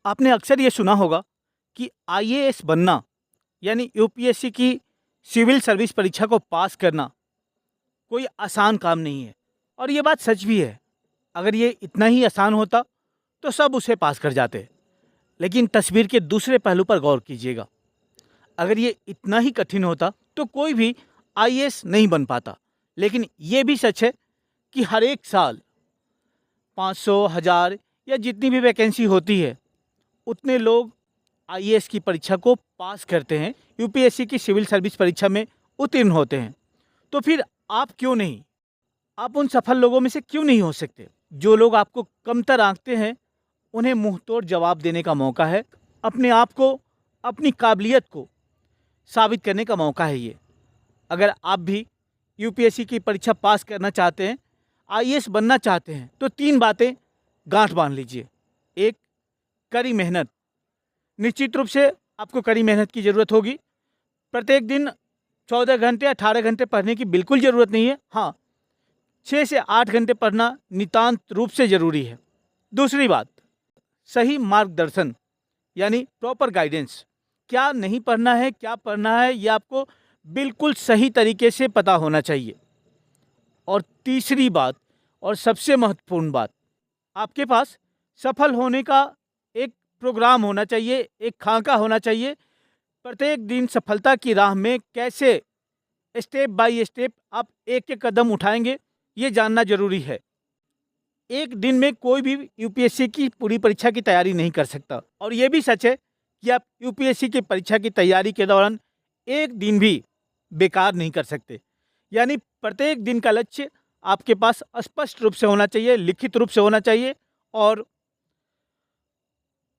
आपने अक्सर ये सुना होगा कि आईएएस बनना यानी यूपीएससी की सिविल सर्विस परीक्षा को पास करना कोई आसान काम नहीं है। और ये बात सच भी है। अगर ये इतना ही आसान होता तो सब उसे पास कर जाते। लेकिन तस्वीर के दूसरे पहलू पर गौर कीजिएगा। अगर ये इतना ही कठिन होता तो कोई भी आईएएस नहीं बन पाता। लेकिन ये भी सच है कि हर एक साल 500, 1000 या जितनी भी वैकेंसी होती है उतने लोग आईएएस की परीक्षा को पास करते हैं, यूपीएससी की सिविल सर्विस परीक्षा में उत्तीर्ण होते हैं। तो फिर आप क्यों नहीं, आप उन सफल लोगों में से क्यों नहीं हो सकते? जो लोग आपको कमतर आंकते हैं उन्हें मुंह तोड़ जवाब देने का मौका है। अपने आप को, अपनी काबिलियत को साबित करने का मौका है ये। अगर आप भी यूपीएससी की परीक्षा पास करना चाहते हैं, आईएएस बनना चाहते हैं, तो 3 बातें गांठ बांध लीजिए। 1, कड़ी मेहनत। निश्चित रूप से आपको कड़ी मेहनत की ज़रूरत होगी। प्रत्येक दिन 14 घंटे 18 घंटे पढ़ने की बिल्कुल ज़रूरत नहीं है। हाँ, 6 से 8 घंटे पढ़ना नितांत रूप से ज़रूरी है। दूसरी बात, सही मार्गदर्शन यानी प्रॉपर गाइडेंस। क्या नहीं पढ़ना है, क्या पढ़ना है, ये आपको बिल्कुल सही तरीके से पता होना चाहिए। और तीसरी बात और सबसे महत्वपूर्ण बात, आपके पास सफल होने का एक प्रोग्राम होना चाहिए, एक खाका होना चाहिए। प्रत्येक दिन सफलता की राह में कैसे स्टेप बाय स्टेप आप एक-एक कदम उठाएंगे, ये जानना जरूरी है। एक दिन में कोई भी यूपीएससी की पूरी परीक्षा की तैयारी नहीं कर सकता। और ये भी सच है कि आप यूपीएससी की परीक्षा की तैयारी के दौरान एक दिन भी बेकार नहीं कर सकते। यानी प्रत्येक दिन का लक्ष्य आपके पास स्पष्ट रूप से होना चाहिए, लिखित रूप से होना चाहिए। और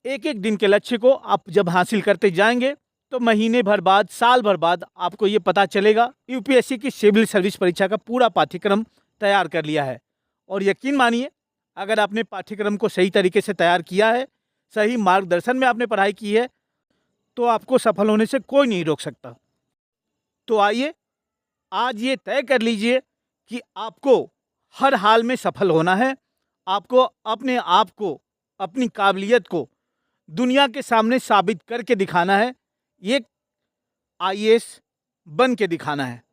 एक एक दिन के लक्ष्य को आप जब हासिल करते जाएंगे तो महीने भर बाद, साल भर बाद आपको ये पता चलेगा यूपीएससी की सिविल सर्विस परीक्षा का पूरा पाठ्यक्रम तैयार कर लिया है। और यकीन मानिए, अगर आपने पाठ्यक्रम को सही तरीके से तैयार किया है, सही मार्गदर्शन में आपने पढ़ाई की है, तो आपको सफल होने से कोई नहीं रोक सकता। तो आइए आज ये तय कर लीजिए कि आपको हर हाल में सफल होना है। आपको अपने आप को, अपनी काबिलियत को दुनिया के सामने साबित करके दिखाना है। ये आईएएस बन के दिखाना है।